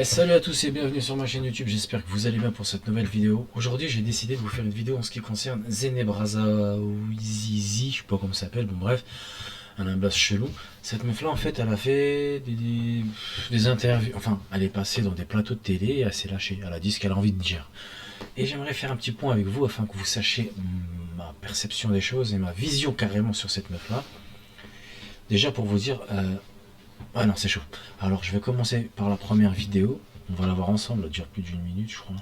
Salut à tous et bienvenue sur ma chaîne YouTube, j'espère que vous allez bien pour cette nouvelle vidéo. Aujourd'hui j'ai décidé de vous faire une vidéo en ce qui concerne Zenebrazaouizizi, je sais pas comment ça s'appelle, bon bref, un blast chelou. Cette meuf là en fait elle a fait des interviews, enfin elle est passée dans des plateaux de télé et elle s'est lâchée, elle a dit ce qu'elle a envie de dire. Et j'aimerais faire un petit point avec vous afin que vous sachiez ma perception des choses et ma vision carrément sur cette meuf là. Déjà pour vous dire, ah non, c'est chaud. Alors, je vais commencer par la première vidéo. On va la voir ensemble, elle dure plus d'une minute, je crois.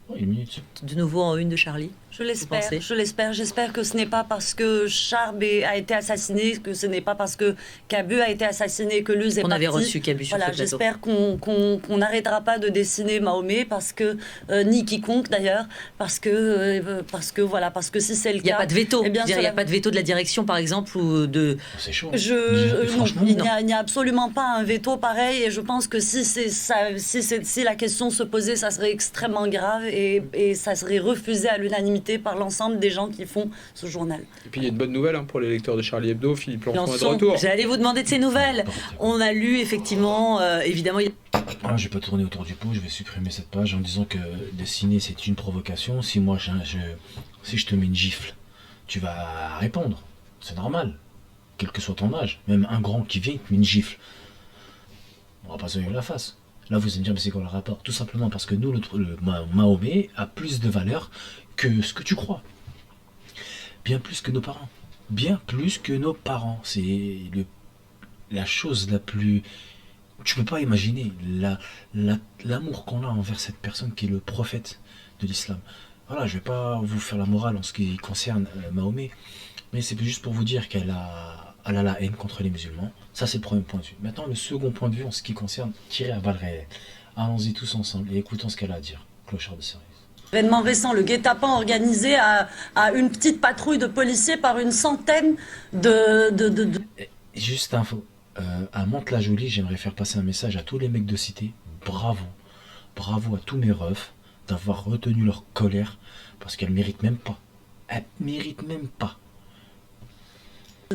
Oh, une minute. De nouveau en une de Charlie. J'espère que ce n'est pas parce que Charb a été assassiné, que ce n'est pas parce que Cabu a été assassiné que Luz est On partie. avait reçu Cabu sur voilà, ce plateau. j'espère qu'on n'arrêtera pas de dessiner Mahomet parce que ni quiconque d'ailleurs parce que si c'est le cas, Il n'y a pas de veto. Eh bien, Il n'y a pas de veto de la direction, par exemple, ou de. Oh, c'est chaud. Non, Franchement, il n'y a absolument pas un veto pareil, et je pense que si la question se posait, ça serait extrêmement grave et ça serait refusé à l'unanimité par l'ensemble des gens qui font ce journal. Et puis il y a une bonne nouvelle pour les lecteurs de Charlie Hebdo, Philippe Lançon est de retour. J'allais vous demander de ces nouvelles. On a lu effectivement, évidemment. Ah, je vais pas tourner autour du pot, je vais supprimer cette page en disant que dessiner c'est une provocation. Si moi si je te mets une gifle, tu vas répondre. C'est normal. Quel que soit ton âge. Même un grand qui vient, il te met une gifle. On va pas se la face. Là, vous allez me dire, mais c'est quoi le rapport? Tout simplement parce que nous, le Mahomet a plus de valeur que ce que tu crois. Bien plus que nos parents. Bien plus que nos parents. C'est la chose la plus... Tu peux pas imaginer l'amour qu'on a envers cette personne qui est le prophète de l'islam. Voilà, je vais pas vous faire la morale en ce qui concerne Mahomet, mais c'est juste pour vous dire qu'elle a la haine contre les musulmans. Ça, c'est le premier point de vue. Maintenant, le second point de vue en ce qui concerne tirer à balles réelles. Allons-y tous ensemble et écoutons ce qu'elle a à dire. Clochard de service. Événement récent, le guet-apens organisé à une petite patrouille de policiers par une centaine de... Juste info, à Mantes-la-Jolie, j'aimerais faire passer un message à tous les mecs de cité. Bravo, bravo à tous mes refs d'avoir retenu leur colère parce qu'elles méritent même pas. Elles méritent même pas.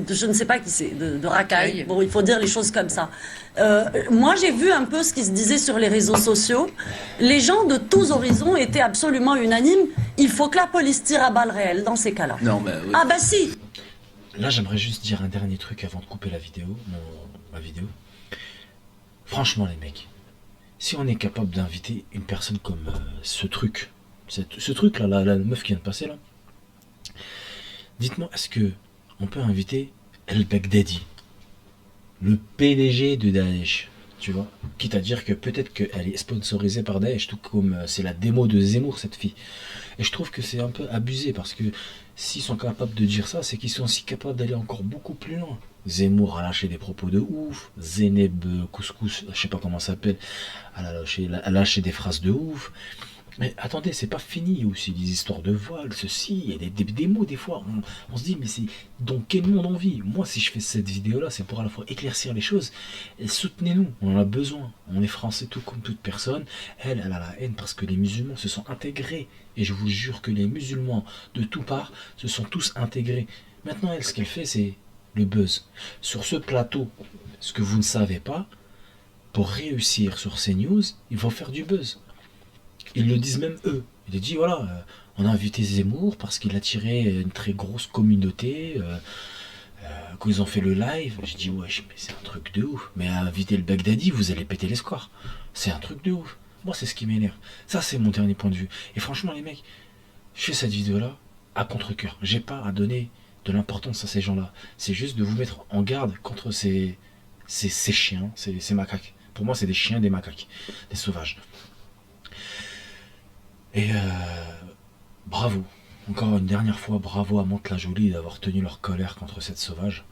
Je ne sais pas qui c'est, de racaille. Bon, il faut dire les choses comme ça. Moi, j'ai vu un peu ce qui se disait sur les réseaux sociaux. Les gens de tous horizons étaient absolument unanimes. Il faut que la police tire à balles réelles dans ces cas-là. Non, mais oui. Ah bah si. Là, j'aimerais juste dire un dernier truc avant de couper la vidéo, ma vidéo. Franchement, les mecs, si on est capable d'inviter une personne comme ce truc là, la meuf qui vient de passer là, dites-moi, est-ce que on peut inviter El Baghdadi, le PDG de Daesh, tu vois, quitte à dire que peut-être qu'elle est sponsorisée par Daesh, tout comme c'est la démo de Zemmour, cette fille. Et je trouve que c'est un peu abusé, parce que s'ils sont capables de dire ça, c'est qu'ils sont aussi capables d'aller encore beaucoup plus loin. Zemmour a lâché des propos de ouf, Zeneb Couscous, je sais pas comment ça s'appelle, elle a lâché des phrases de ouf. Mais attendez, c'est pas fini, il y a aussi des histoires de voile, ceci, il y a des mots des fois, on se dit mais c'est dans quel monde on vit? Moi si je fais cette vidéo là, c'est pour à la fois éclaircir les choses, et soutenez-nous, on en a besoin, on est français tout comme toute personne, elle a la haine parce que les musulmans se sont intégrés, et je vous jure que les musulmans de tout part se sont tous intégrés. Maintenant elle, ce qu'elle fait c'est le buzz. Sur ce plateau, ce que vous ne savez pas, pour réussir sur CNews, il faut faire du buzz. Ils le disent même eux. Ils disent voilà, on a invité Zemmour parce qu'il a tiré une très grosse communauté. Quand ils ont fait le live, j'ai dit ouais, mais c'est un truc de ouf. Mais à inviter le Baghdadi, vous allez péter les scores. C'est un truc de ouf. Moi, c'est ce qui m'énerve. Ça, c'est mon dernier point de vue. Et franchement, les mecs, je fais cette vidéo-là à contre-cœur. J'ai pas à donner de l'importance à ces gens-là. C'est juste de vous mettre en garde contre ces chiens, ces macaques. Pour moi, c'est des chiens, des macaques, des sauvages. Et bravo, encore une dernière fois, bravo à Mantes-la-Jolie d'avoir tenu leur colère contre cette sauvage.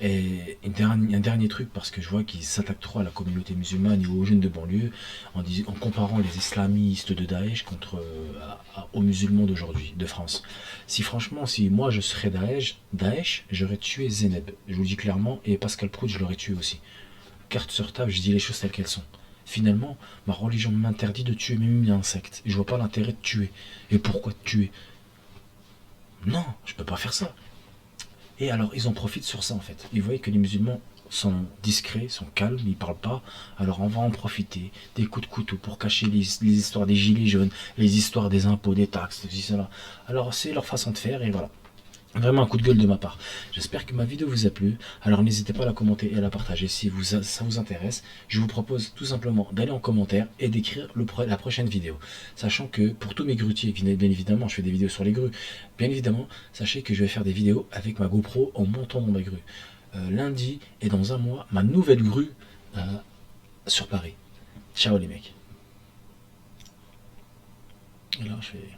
Et un dernier truc, parce que je vois qu'ils s'attaquent trop à la communauté musulmane et aux jeunes de banlieue, en comparant les islamistes de Daesh aux musulmans d'aujourd'hui, de France. Si moi je serais Daesh, j'aurais tué Zeneb, je vous le dis clairement, et Pascal Prout, je l'aurais tué aussi. Carte sur table, je dis les choses telles qu'elles sont. Finalement, ma religion m'interdit de tuer même une insecte. Et je vois pas l'intérêt de tuer. Et pourquoi de tuer? Non, je peux pas faire ça. Et alors, ils en profitent sur ça en fait. Ils voient que les musulmans sont discrets, sont calmes, ils parlent pas, alors on va en profiter des coups de couteau pour cacher les histoires des gilets jaunes, les histoires des impôts, des taxes, ceci, cela. Alors c'est leur façon de faire et voilà. Vraiment un coup de gueule de ma part. J'espère que ma vidéo vous a plu. Alors n'hésitez pas à la commenter et à la partager si ça vous intéresse. Je vous propose tout simplement d'aller en commentaire et d'écrire la prochaine vidéo. Sachant que pour tous mes grutiers, bien évidemment, je fais des vidéos sur les grues. Bien évidemment, sachez que je vais faire des vidéos avec ma GoPro en montant dans ma grue. Lundi et dans un mois, ma nouvelle grue sur Paris. Ciao les mecs. Et là, je fais...